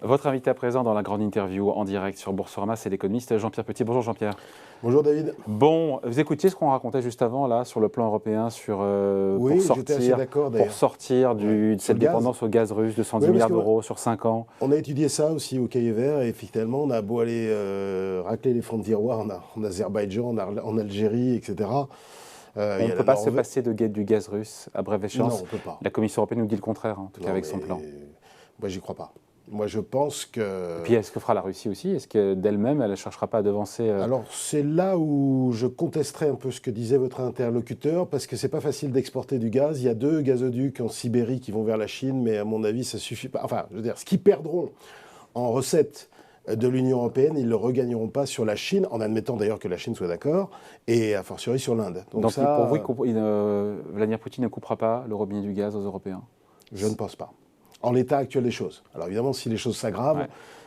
Votre invité à présent dans la grande interview en direct sur Boursorama, c'est l'économiste Jean-Pierre Petit. Bonjour Jean-Pierre. Bonjour David. Bon, vous écoutiez ce qu'on racontait juste avant là sur le plan européen sur Oui, j'étais assez d'accord d'ailleurs. Pour sortir de cette dépendance au gaz russe de 110 milliards d'euros sur 5 ans. On a étudié ça aussi au Cahier Vert et finalement on a beau aller racler les fonds de tiroir en Azerbaïdjan, en Algérie, etc. On ne peut pas se passer du gaz russe à brève échéance. Non, on ne peut pas. La Commission européenne nous dit le contraire, en tout cas avec son plan. Moi, j'y crois pas. Moi, je pense que... Et puis, est-ce que fera la Russie aussi? Est-ce que d'elle-même, elle ne cherchera pas à devancer Alors, c'est là où je contesterais un peu ce que disait votre interlocuteur, parce que c'est pas facile d'exporter du gaz. Il y a 2 gazoducs en Sibérie qui vont vers la Chine, mais à mon avis, ça suffit pas. Enfin, je veux dire, ce qu'ils perdront en recettes de l'Union européenne, ils ne le regagneront pas sur la Chine, en admettant d'ailleurs que la Chine soit d'accord, et a fortiori sur l'Inde. Donc ça, pour vous, Vladimir Poutine ne coupera pas le robinet du gaz aux Européens? Je ne pense pas. En l'état actuel des choses. Alors évidemment, si les choses s'aggravent,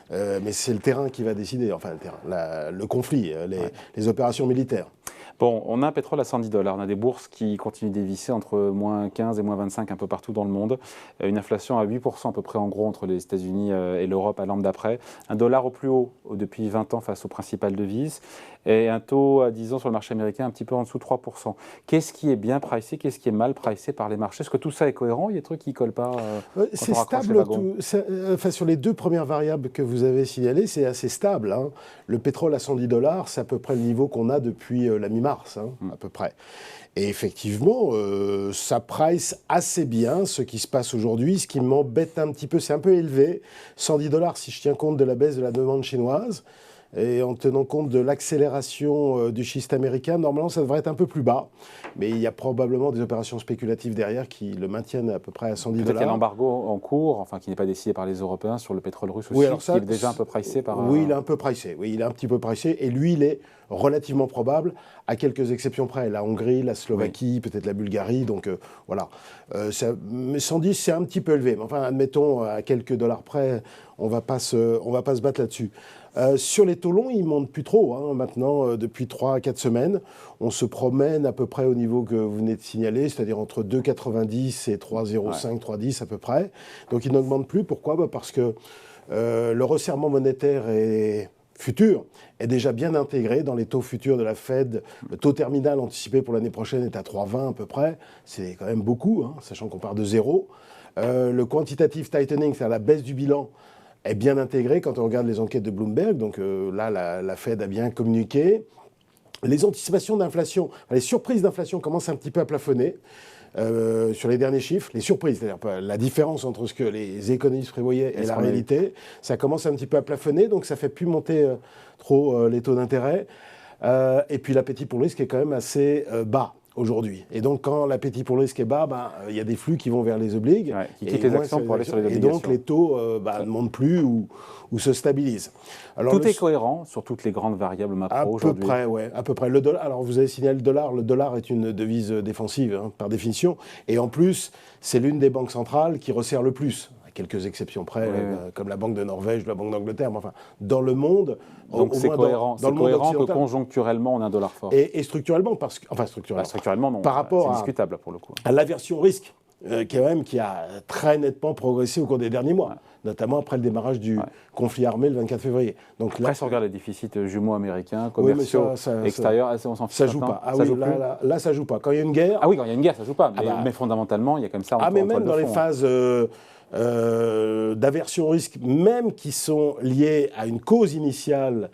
mais c'est le terrain qui va décider, enfin le conflit, les opérations militaires. Bon, on a un pétrole à 110 $. On a des bourses qui continuent de dévisser entre moins 15 et moins 25 un peu partout dans le monde. Une inflation à 8% à peu près en gros entre les États-Unis et l'Europe à l'an d'après. Un dollar au plus haut depuis 20 ans face aux principales devises. Et un taux à 10 ans sur le marché américain un petit peu en dessous de 3%. Qu'est-ce qui est bien pricé? Qu'est-ce qui est mal pricé par les marchés? Est-ce que tout ça est cohérent? Il y a des trucs qui ne collent pas c'est stable. Sur les 2 premières variables que vous avez signalées, c'est assez stable. Hein. Le pétrole à 110 $, c'est à peu près le niveau qu'on a depuis la mi-mars, à peu près. Et effectivement, ça price assez bien ce qui se passe aujourd'hui. Ce qui m'embête un petit peu, c'est un peu élevé. 110 $ si je tiens compte de la baisse de la demande chinoise. Et en tenant compte de l'accélération du schiste américain, normalement, ça devrait être un peu plus bas. Mais il y a probablement des opérations spéculatives derrière qui le maintiennent à peu près à 110 $. Peut-être qu'il y a l'embargo en cours, enfin qui n'est pas décidé par les Européens sur le pétrole russe aussi, oui, alors ça, qui est déjà un peu pricé par... Oui, il est un peu pricé. Oui, il est un petit peu pricé. Et lui, il est relativement probable, à quelques exceptions près. La Hongrie, la Slovaquie, peut-être la Bulgarie. Donc voilà. Mais 110, c'est un petit peu élevé. Mais enfin, admettons, à quelques dollars près, on va pas se battre là-dessus. Sur les taux longs, ils ne montent plus trop. Maintenant, depuis 3 à 4 semaines, on se promène à peu près au niveau que vous venez de signaler, c'est-à-dire entre 2,90 et 3,05, 3,10 à peu près. Donc ils n'augmentent plus. Pourquoi ? Parce que le resserrement monétaire futur est déjà bien intégré dans les taux futurs de la Fed. Le taux terminal anticipé pour l'année prochaine est à 3,20 à peu près. C'est quand même beaucoup, sachant qu'on part de zéro. Le quantitative tightening, c'est-à-dire la baisse du bilan, est bien intégré quand on regarde les enquêtes de Bloomberg. Donc là, la Fed a bien communiqué. Les anticipations d'inflation, les surprises d'inflation commencent un petit peu à plafonner sur les derniers chiffres. Les surprises, c'est-à-dire la différence entre ce que les économistes prévoyaient et la réalité, ça commence un petit peu à plafonner, donc ça ne fait plus monter trop les taux d'intérêt. Et puis l'appétit pour le risque est quand même assez bas aujourd'hui. Et donc, quand l'appétit pour le risque est bas, il y a des flux qui vont vers les obligues. Qui quittent les actions pour aller sur les obligations. Et donc, les taux ne montent plus ou se stabilisent. Alors, tout est cohérent sur toutes les grandes variables macro aujourd'hui. À peu près, oui. À peu près. Le dollar, alors, vous avez signalé le dollar. Le dollar est une devise défensive, par définition. Et en plus, c'est l'une des banques centrales qui resserre le plus. Quelques exceptions près, comme la Banque de Norvège, la Banque d'Angleterre, mais enfin, dans le monde... Donc c'est cohérent, que conjoncturellement, on a un dollar fort. Et structurellement, structurellement, non, par rapport c'est discutable pour le coup. À l'aversion au risque, qui a très nettement progressé au cours des derniers mois, notamment après le démarrage du conflit armé le 24 février. Donc, après, si on regarde les déficits jumeaux américains, commerciaux, extérieurs, on s'en fiche. Ça joue pas. Là, ça joue pas. Quand il y a une guerre... Ah oui, quand il y a une guerre, ça joue pas. Mais fondamentalement, il y a comme ça... mais même dans les phases... d'aversion au risque, même qui sont liées à une cause initiale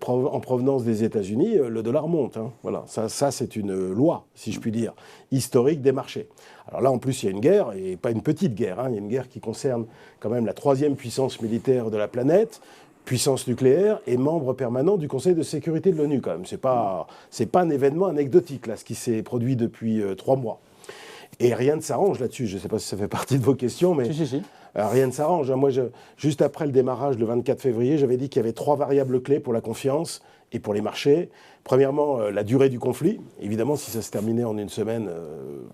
en provenance des États-Unis, le dollar monte. Voilà, ça c'est une loi, si je puis dire, historique des marchés. Alors là, en plus, il y a une guerre, et pas une petite guerre, il y a une guerre qui concerne quand même la 3e puissance militaire de la planète, puissance nucléaire et membre permanent du Conseil de sécurité de l'ONU quand même. C'est pas un événement anecdotique, là, ce qui s'est produit depuis 3 mois. Et rien ne s'arrange là-dessus. Je ne sais pas si ça fait partie de vos questions, mais si. Rien ne s'arrange. Moi, juste après le démarrage, le 24 février, j'avais dit qu'il y avait 3 variables clés pour la confiance et pour les marchés. Premièrement, la durée du conflit. Évidemment, si ça se terminait en une semaine...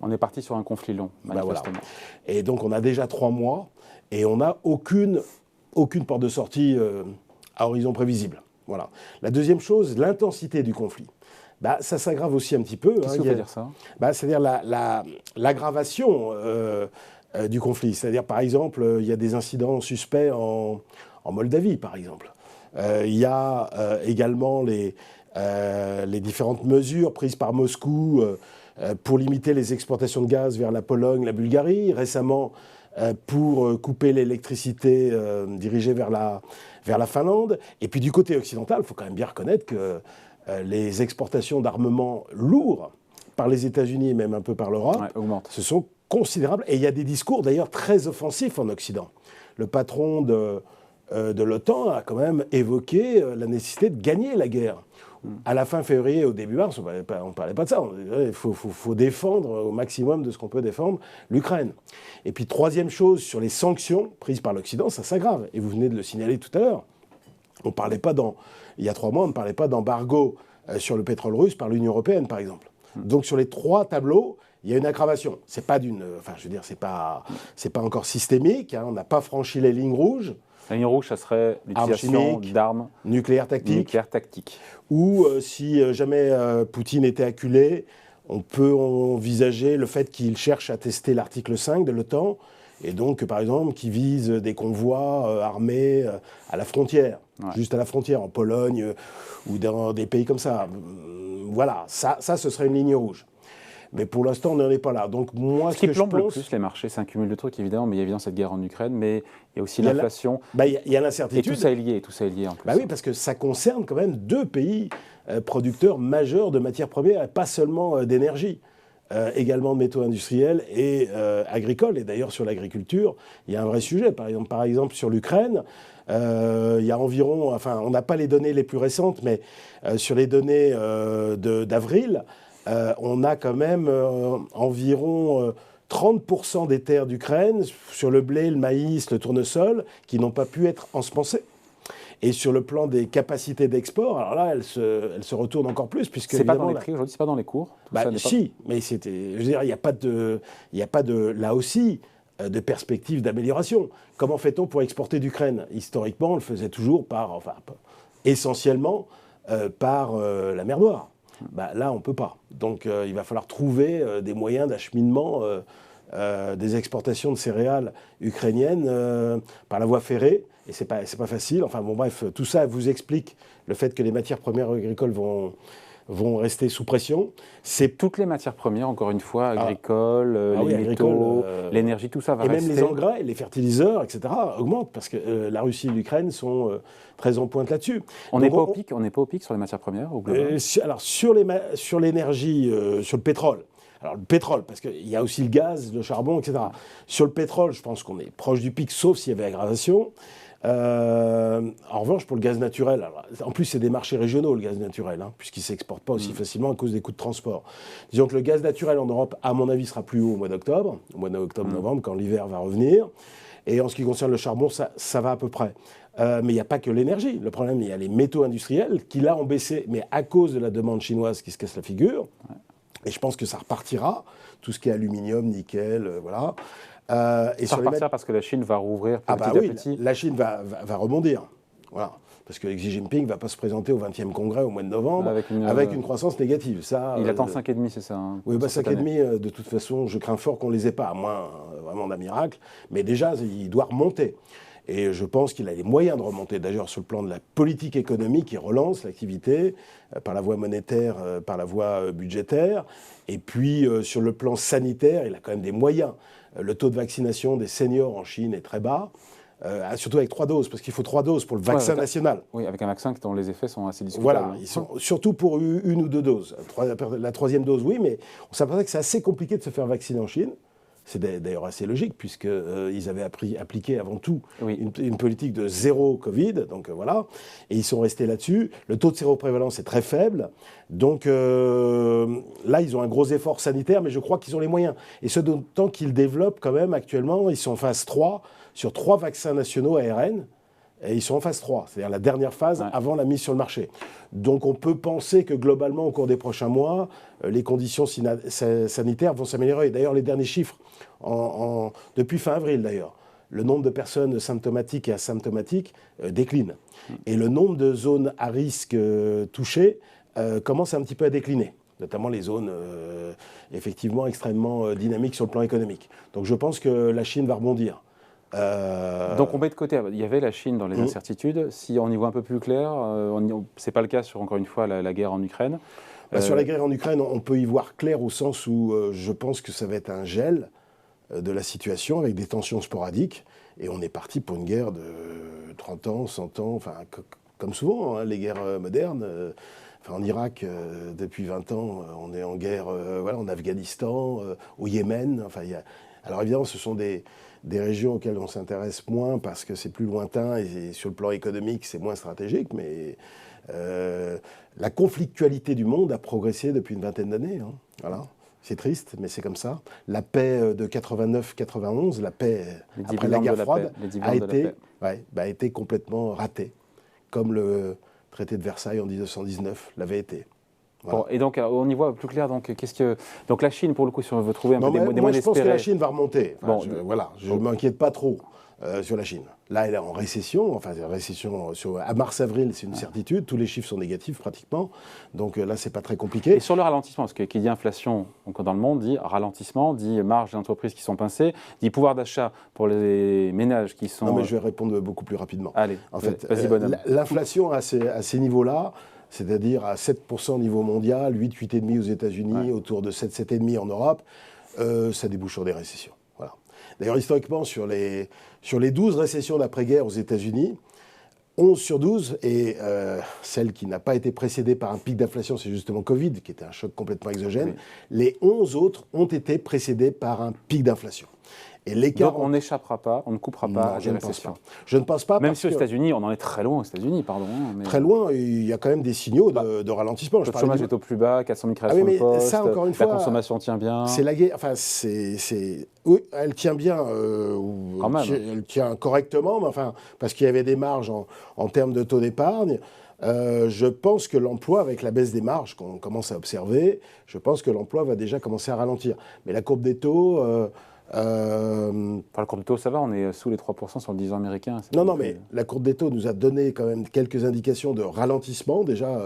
On est parti sur un conflit long, manifestement. Voilà. Et donc, on a déjà 3 mois et on n'a aucune porte de sortie à horizon prévisible. Voilà. La deuxième chose, l'intensité du conflit. Ça s'aggrave aussi un petit peu. Qu'est-ce que veut dire ça ? C'est-à-dire l'aggravation du conflit. C'est-à-dire, par exemple, il y a des incidents suspects en en Moldavie, par exemple. Il y a également les différentes mesures prises par Moscou pour limiter les exportations de gaz vers la Pologne, la Bulgarie. Récemment, pour couper l'électricité dirigée vers la Finlande. Et puis du côté occidental, il faut quand même bien reconnaître que les exportations d'armements lourds par les États-Unis et même un peu par l'Europe se sont considérables. Et il y a des discours d'ailleurs très offensifs en Occident. Le patron de l'OTAN a quand même évoqué la nécessité de gagner la guerre. À la fin février, au début mars, on ne parlait pas de ça. Il faut défendre au maximum de ce qu'on peut défendre l'Ukraine. Et puis, troisième chose, sur les sanctions prises par l'Occident, ça s'aggrave. Et vous venez de le signaler tout à l'heure. Il y a 3 mois, on ne parlait pas d'embargo sur le pétrole russe par l'Union européenne, par exemple. Donc, sur les 3 tableaux, il y a une aggravation. C'est pas c'est pas encore systémique. Hein, on n'a pas franchi les lignes rouges. La ligne rouge, ça serait l'utilisation d'armes nucléaires tactiques. Ou si jamais Poutine était acculé, on peut envisager le fait qu'il cherche à tester l'article 5 de l'OTAN, et donc, par exemple, qu'il vise des convois armés à la frontière, juste à la frontière, en Pologne ou dans des pays comme ça. Voilà, ça, ce serait une ligne rouge. Mais pour l'instant, on n'en est pas là. Donc, moi, ce qui plombe le plus les marchés, c'est un cumul de trucs, évidemment, mais il y a évidemment cette guerre en Ukraine, mais il y a aussi l'inflation. Il y a l'incertitude. Et tout ça est lié en plus. Oui, parce que ça concerne quand même 2 pays producteurs majeurs de matières premières, et pas seulement d'énergie, également de métaux industriels et agricoles. Et d'ailleurs, sur l'agriculture, il y a un vrai sujet. Par exemple sur l'Ukraine, il y a environ, on n'a pas les données les plus récentes, mais sur les données d'avril, on a quand même environ 30% des terres d'Ukraine, sur le blé, le maïs, le tournesol, qui n'ont pas pu être ensemencées. Et sur le plan des capacités d'export, alors là, elles se retournent encore plus. C'est pas dans les prix aujourd'hui, c'est pas dans les cours. Si, mais je veux dire, il n'y a pas de, là aussi, de perspective d'amélioration. Comment fait-on pour exporter d'Ukraine ? Historiquement, on le faisait toujours essentiellement par la mer Noire. Là, on ne peut pas. Donc, il va falloir trouver des moyens d'acheminement des exportations de céréales ukrainiennes par la voie ferrée. Et c'est pas facile. Bref, tout ça vous explique le fait que les matières premières agricoles vont rester sous pression. C'est toutes les matières premières, encore une fois, agricoles, les métaux, l'énergie, tout ça va rester. Et même les engrais, les fertiliseurs, etc. augmentent parce que la Russie et l'Ukraine sont très en pointe là-dessus. On n'est pas au pic sur les matières premières au global. Alors sur l'énergie, sur le pétrole. Alors le pétrole, parce qu'il y a aussi le gaz, le charbon, etc. Sur le pétrole, je pense qu'on est proche du pic, sauf s'il y avait aggravation. En revanche, pour le gaz naturel, en plus c'est des marchés régionaux le gaz naturel, puisqu'il ne s'exporte pas aussi facilement à cause des coûts de transport. Disons que le gaz naturel en Europe, à mon avis, sera plus haut au mois d'octobre-novembre, quand l'hiver va revenir. Et en ce qui concerne le charbon, ça va à peu près. Mais il n'y a pas que l'énergie. Le problème, il y a les métaux industriels qui là ont baissé, mais à cause de la demande chinoise qui se casse la figure. Et je pense que ça repartira, tout ce qui est aluminium, nickel, voilà. Et ça repartira parce que la Chine va rouvrir petit à petit. La Chine va rebondir. Voilà. Parce que Xi Jinping ne va pas se présenter au 20e congrès au mois de novembre avec une croissance négative. Ça, il attend 5,5, c'est ça Oui, 5,5, de toute façon, je crains fort qu'on ne les ait pas, à moins vraiment d'un miracle. Mais déjà, il doit remonter. Et je pense qu'il a les moyens de remonter. D'ailleurs, sur le plan de la politique économique, il relance l'activité par la voie monétaire, par la voie budgétaire. Et puis, sur le plan sanitaire, il a quand même des moyens. Le taux de vaccination des seniors en Chine est très bas, surtout avec 3 doses, parce qu'il faut 3 doses pour le vaccin national. Oui, avec un vaccin dont les effets sont assez discutables. Voilà, surtout pour 1 ou 2 doses. La 3e dose, oui, mais on s'aperçoit que c'est assez compliqué de se faire vacciner en Chine. C'est d'ailleurs assez logique, puisqu'ils avaient appliqué avant tout une politique de zéro Covid, donc voilà, et ils sont restés là-dessus. Le taux de séroprévalence est très faible, donc là, ils ont un gros effort sanitaire, mais je crois qu'ils ont les moyens. Et ce d'autant qu'ils développent quand même actuellement, ils sont en phase 3, sur 3 vaccins nationaux ARN, et ils sont en phase 3, c'est-à-dire la dernière phase avant la mise sur le marché. Donc on peut penser que globalement, au cours des prochains mois, les conditions sanitaires vont s'améliorer. D'ailleurs, les derniers chiffres, depuis fin avril d'ailleurs, le nombre de personnes symptomatiques et asymptomatiques décline. Et le nombre de zones à risque touchées commence un petit peu à décliner, notamment les zones effectivement extrêmement dynamiques sur le plan économique. Donc je pense que la Chine va rebondir. Donc on met de côté, il y avait la Chine dans les incertitudes. Si on y voit un peu plus clair, ce n'est pas le cas sur, encore une fois, la guerre en Ukraine. Sur la guerre en Ukraine, on peut y voir clair au sens où je pense que ça va être un gel de la situation avec des tensions sporadiques. Et on est parti pour une guerre de 30 ans, 100 ans, enfin, comme souvent, hein, les guerres modernes. En Irak, depuis 20 ans, on est en guerre en Afghanistan, au Yémen. Alors évidemment, ce sont des régions auxquelles on s'intéresse moins parce que c'est plus lointain et sur le plan économique, c'est moins stratégique. Mais la conflictualité du monde a progressé depuis une vingtaine d'années. Hein. Voilà. C'est triste, mais c'est comme ça. La paix de 89-91, la paix après la guerre froide, a été complètement ratée, comme le traité de Versailles en 1919 l'avait été. Voilà. Bon, et donc, on y voit plus clair. Donc la Chine, pour le coup, si on veut trouver des moyens d'espérer... Je pense que la Chine va remonter. Je ne m'inquiète pas trop sur la Chine. Là, elle est en récession. À mars-avril, c'est une certitude. Tous les chiffres sont négatifs pratiquement. Donc là, c'est pas très compliqué. Et sur le ralentissement, parce que qui dit inflation donc dans le monde dit ralentissement, dit marge d'entreprises qui sont pincées, dit pouvoir d'achat pour les ménages qui sont... Non, mais je vais répondre beaucoup plus rapidement. Allez, en fait, vas-y, bonhomme. L'inflation à ces niveaux-là, c'est-à-dire à 7% au niveau mondial, 8,5% aux États-Unis, autour de 7,5% en Europe, ça débouche sur des récessions. Voilà. D'ailleurs, historiquement, sur les 12 récessions d'après-guerre aux États-Unis, 11 sur 12, et celle qui n'a pas été précédée par un pic d'inflation, c'est justement Covid, qui était un choc complètement exogène. Oui. Les 11 autres ont été précédés par un pic d'inflation. Et l'écart. Donc on n'échappera pas, on ne coupera pas à des récessions. Je ne pense pas. Même si aux États-Unis, on en est très loin aux États-Unis, pardon. Mais très loin, il y a quand même des signaux de ralentissement. Le chômage est au plus bas, 400 000 créations de postes, ça, encore une fois, la consommation tient bien. C'est la guerre, oui, elle tient bien, elle tient correctement, mais parce qu'il y avait des marges en termes de taux d'épargne. Je pense que l'emploi, avec la baisse des marges qu'on commence à observer, je pense que l'emploi va déjà commencer à ralentir. Mais la courbe des taux... la courbe des taux, ça va, on est sous les 3% sur le 10 ans américain. Non, mais la courbe des taux nous a donné quand même quelques indications de ralentissement, déjà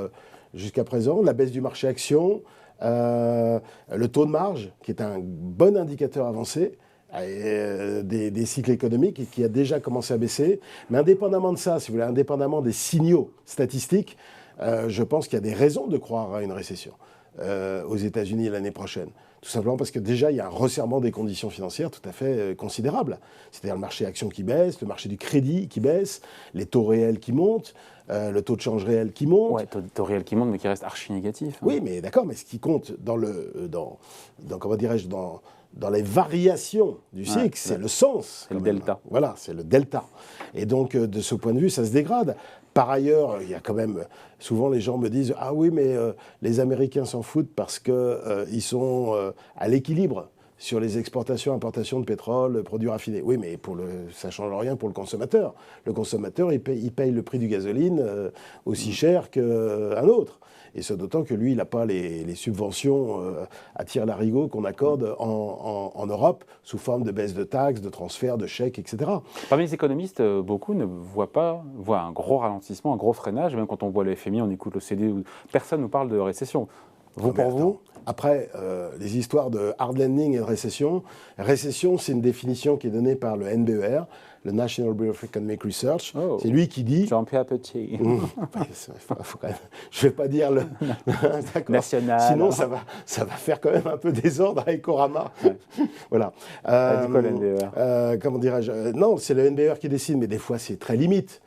jusqu'à présent. La baisse du marché action, le taux de marge, qui est un bon indicateur avancé, des cycles économiques et qui a déjà commencé à baisser. Mais indépendamment de ça, si vous voulez, indépendamment des signaux statistiques, je pense qu'il y a des raisons de croire à une récession aux États-Unis l'année prochaine. Tout simplement parce que déjà, il y a un resserrement des conditions financières tout à fait considérable. C'est-à-dire le marché action qui baisse, le marché du crédit qui baisse, les taux réels qui montent, le taux de change réel qui monte. Oui, taux réel qui monte, mais qui reste archi négatif. Hein. Oui, mais d'accord, mais ce qui compte dans les variations du cycle, c'est le sens. C'est le delta. Voilà, c'est le delta. Et donc, de ce point de vue, ça se dégrade. Par ailleurs, il y a quand même... Souvent, les gens me disent « Ah oui, mais les Américains s'en foutent parce qu'ils sont à l'équilibre sur les exportations, importations de pétrole, produits raffinés. » Oui, mais ça ne change rien pour le consommateur. Le consommateur, il paye le prix du gasoline aussi cher qu'un autre. Et c'est d'autant que lui, il n'a pas les subventions à tir-larigot qu'on accorde en Europe sous forme de baisse de taxes, de transferts, de chèques, etc. Parmi les économistes, beaucoup ne voient un gros ralentissement, un gros freinage. Même quand on voit le FMI, on écoute l'OCDE, personne ne nous parle de récession. Vous Après, les histoires de hard landing et de récession, c'est une définition qui est donnée par le NBER, le National Bureau of Economic Research. Oh. C'est lui qui dit... Jean-Pierre Petit. Faut quand même, je ne vais pas dire le... National. Sinon, ça va faire quand même un peu désordre à Ecorama. Ouais. Voilà. Du coup, le NBER. Comment dirais-je Non, c'est le NBER qui décide, mais des fois, c'est très limite.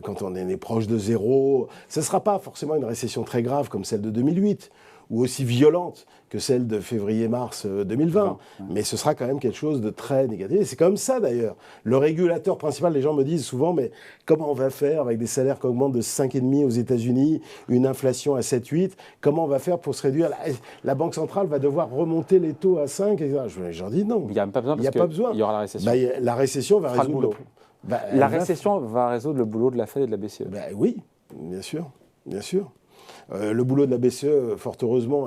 Quand on est proche de zéro, ce ne sera pas forcément une récession très grave comme celle de 2008, ou aussi violente que celle de février-mars 2020. Mais ce sera quand même quelque chose de très négatif. Et c'est comme ça, d'ailleurs. Le régulateur principal, les gens me disent souvent, mais comment on va faire avec des salaires qui augmentent de 5,5 aux États-Unis, une inflation à 7,8 ? Comment on va faire pour se réduire ? La Banque centrale va devoir remonter les taux à 5, etc. J'en dis non. Il n'y a pas besoin, il y aura la récession. La récession va résoudre la récession va résoudre le boulot de la Fed et de la BCE. Oui, bien sûr, bien sûr. Le boulot de la BCE, fort heureusement,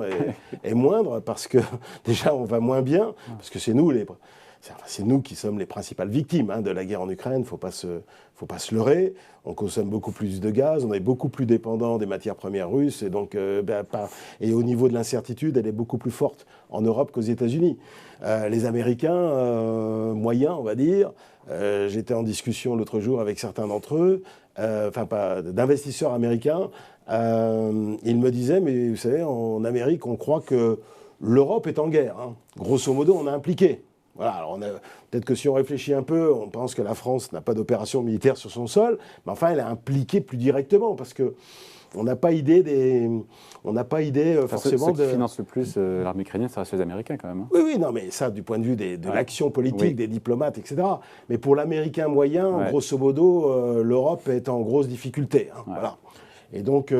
est moindre parce que déjà on va moins bien, parce que c'est nous c'est nous qui sommes les principales victimes de la guerre en Ukraine, faut pas se leurrer. On consomme beaucoup plus de gaz, on est beaucoup plus dépendant des matières premières russes, et donc et au niveau de l'incertitude, elle est beaucoup plus forte en Europe qu'aux États-Unis. Les Américains moyens, on va dire, j'étais en discussion l'autre jour avec certains d'entre eux, d'investisseurs américains. Ils me disaient, mais vous savez, en Amérique, on croit que l'Europe est en guerre. Grosso modo, on est impliqué. Voilà, alors peut-être que si on réfléchit un peu, on pense que la France n'a pas d'opération militaire sur son sol, mais enfin, elle est impliquée plus directement, parce que on n'a pas idée forcément ceux qui financent le plus l'armée ukrainienne, ça reste les Américains quand même. Oui, non, mais ça, du point de vue de l'action politique, des diplomates, etc. Mais pour l'Américain moyen, grosso modo, l'Europe est en grosse difficulté. Voilà. Et donc,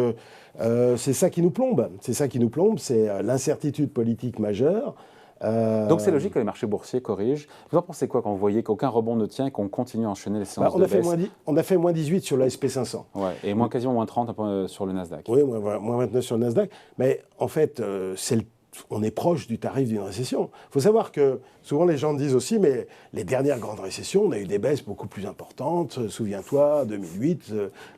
c'est ça qui nous plombe. C'est l'incertitude politique majeure. Donc c'est logique que les marchés boursiers corrigent. Vous en pensez quoi quand vous voyez qu'aucun rebond ne tient et qu'on continue à enchaîner les séances de baisse? On a fait moins 18 sur le SP500. Ouais, et quasiment moins 30 sur le Nasdaq. Oui, moins 29 sur le Nasdaq. Mais en fait, on est proche du tarif d'une récession. Il faut savoir que souvent les gens disent aussi, mais les dernières grandes récessions, on a eu des baisses beaucoup plus importantes. Souviens-toi, 2008,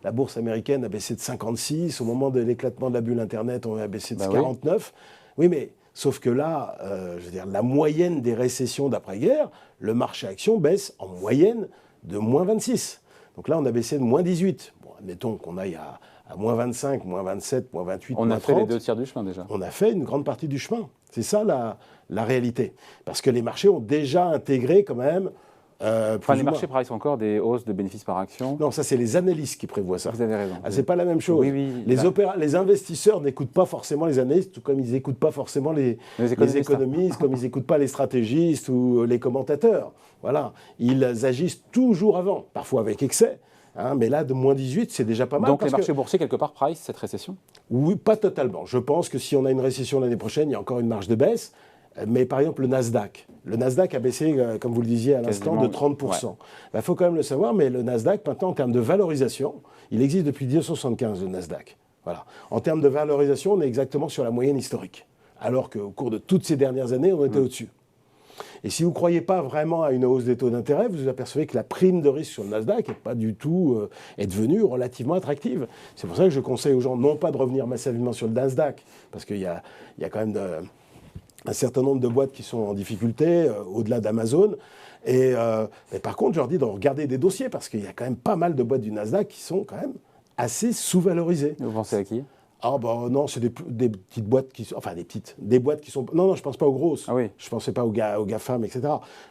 la bourse américaine a baissé de 56. Au moment de l'éclatement de la bulle Internet, on a baissé de 49. Oui, mais sauf que là, je veux dire, la moyenne des récessions d'après-guerre, le marché action baisse en moyenne de moins 26. Donc là, on a baissé de moins 18. Bon, admettons qu'on aille à moins 25, moins 27, moins 28, on moins 30. On a fait les 2 tiers du chemin déjà. On a fait une grande partie du chemin. C'est ça la réalité. Parce que les marchés ont déjà intégré quand même... les marchés prévoient encore des hausses de bénéfices par action. Non, ça c'est les analystes qui prévoient ça. Vous avez raison. C'est pas la même chose. Oui, les investisseurs n'écoutent pas forcément les analystes, tout comme ils n'écoutent pas forcément les économistes, comme ils n'écoutent pas les stratégistes ou les commentateurs. Voilà. Ils agissent toujours avant, parfois avec excès. Mais là, de moins 18, c'est déjà pas mal. Donc les marchés boursiers, quelque part, price cette récession? Oui, pas totalement. Je pense que si on a une récession l'année prochaine, il y a encore une marge de baisse. Mais par exemple, le Nasdaq. Le Nasdaq a baissé, comme vous le disiez à l'instant, de 30%. Il faut quand même le savoir, mais le Nasdaq, maintenant, en termes de valorisation, il existe depuis 1975, le Nasdaq. Voilà. En termes de valorisation, on est exactement sur la moyenne historique. Alors qu'au cours de toutes ces dernières années, on était au-dessus. Et si vous ne croyez pas vraiment à une hausse des taux d'intérêt, vous vous apercevez que la prime de risque sur le Nasdaq n'est pas du tout est devenue relativement attractive. C'est pour ça que je conseille aux gens non pas de revenir massivement sur le Nasdaq, parce qu'il y a quand même un certain nombre de boîtes qui sont en difficulté, au-delà d'Amazon. Mais par contre, je leur dis de regarder des dossiers, parce qu'il y a quand même pas mal de boîtes du Nasdaq qui sont quand même assez sous-valorisées. Vous pensez à qui ? Non, c'est des petites boîtes qui sont... Enfin, des boîtes qui sont... Non, je ne pense pas aux grosses. Ah oui. Je ne pensais pas aux GAFAM, etc.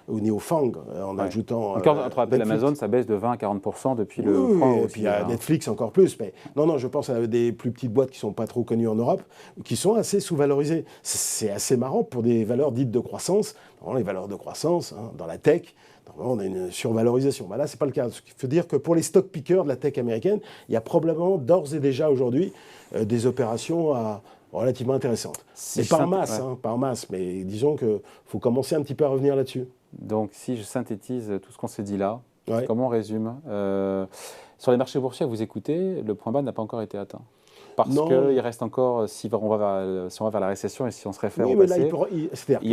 Ni aux FANG, en ajoutant... Entre appels Amazon, ça baisse de 20 à 40% depuis le... Oui, et puis il y a Netflix encore plus. Mais non, je pense à des plus petites boîtes qui ne sont pas trop connues en Europe, qui sont assez sous-valorisées. C'est assez marrant pour des valeurs dites de croissance. Les valeurs de croissance, dans la tech... on a une survalorisation. Là, ce n'est pas le cas. Ce qui veut dire que pour les stock pickers de la tech américaine, il y a probablement d'ores et déjà aujourd'hui des opérations relativement intéressantes. Pas en masse, mais disons qu'il faut commencer un petit peu à revenir là-dessus. Donc, si je synthétise tout ce qu'on s'est dit là, comment on résume sur les marchés boursiers, vous écoutez, le point bas n'a pas encore été atteint. Parce qu'il reste encore, si on va vers la récession et si on se réfère au passé...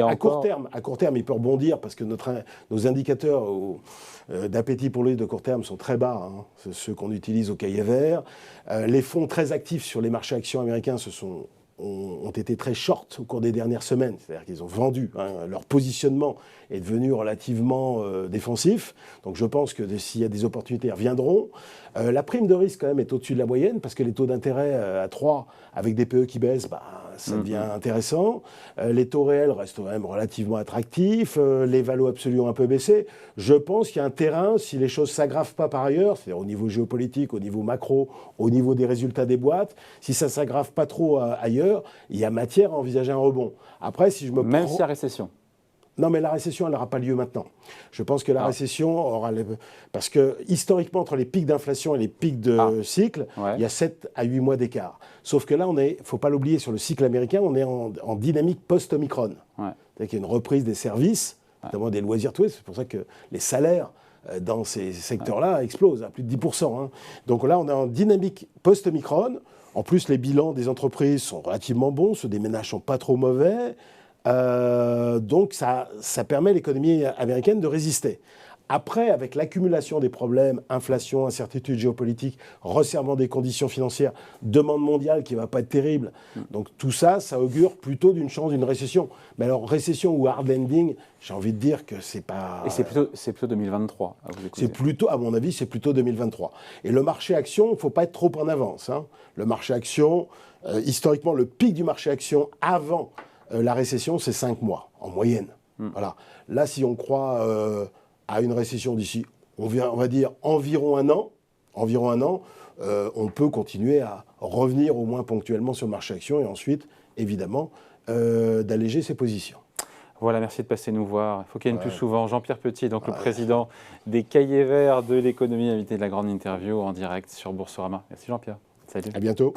À court terme, il peut rebondir parce que nos indicateurs d'appétit pour l'huile de court terme sont très bas. C'est ceux qu'on utilise au cahier vert. Les fonds très actifs sur les marchés actions américains ont été très short au cours des dernières semaines. C'est-à-dire qu'ils ont vendu. Leur positionnement est devenu relativement défensif. Donc je pense que s'il y a des opportunités, elles reviendront. La prime de risque, quand même, est au-dessus de la moyenne parce que les taux d'intérêt à 3, avec des PE qui baissent, ça devient intéressant. Les taux réels restent quand même relativement attractifs. Les valos absolus ont un peu baissé. Je pense qu'il y a un terrain, si les choses ne s'aggravent pas par ailleurs, c'est-à-dire au niveau géopolitique, au niveau macro, au niveau des résultats des boîtes, si ça ne s'aggrave pas trop ailleurs, il y a matière à envisager un rebond. Après, si je me Même s'il y a récession. Non, mais la récession, elle n'aura pas lieu maintenant. Je pense que la récession aura... Parce que, historiquement, entre les pics d'inflation et les pics de cycle, il y a 7 à 8 mois d'écart. Sauf que là, il ne faut pas l'oublier, sur le cycle américain, on est en dynamique post-Omicron. C'est-à-dire qu'il y a une reprise des services, notamment des loisirs touristes. C'est pour ça que les salaires dans ces secteurs-là explosent à plus de 10%. Donc là, on est en dynamique post-Omicron. En plus, les bilans des entreprises sont relativement bons. Ceux des ménages ne sont pas trop mauvais. Donc ça permet à l'économie américaine de résister. Après, avec l'accumulation des problèmes, inflation, incertitude géopolitique, resserrement des conditions financières, demande mondiale qui ne va pas être terrible, donc tout ça, ça augure plutôt d'une chance d'une récession. Mais alors, récession ou hard landing, j'ai envie de dire que c'est pas... Et c'est plutôt 2023, à vous écouter. C'est plutôt, à mon avis, c'est plutôt 2023. Et le marché action, il ne faut pas être trop en avance, hein. Le marché action, historiquement, le pic du marché action avant la récession, c'est 5 mois, en moyenne. Voilà. Là, si on croit à une récession d'ici, on va dire environ un an, on peut continuer à revenir au moins ponctuellement sur le marché action et ensuite, évidemment, d'alléger ses positions. Voilà, merci de passer nous voir. Il faut qu'il vienne plus souvent. Jean-Pierre Petit, donc le président des Cahiers Verts de l'économie, invité de la grande interview en direct sur Boursorama. Merci Jean-Pierre. Salut. À bientôt.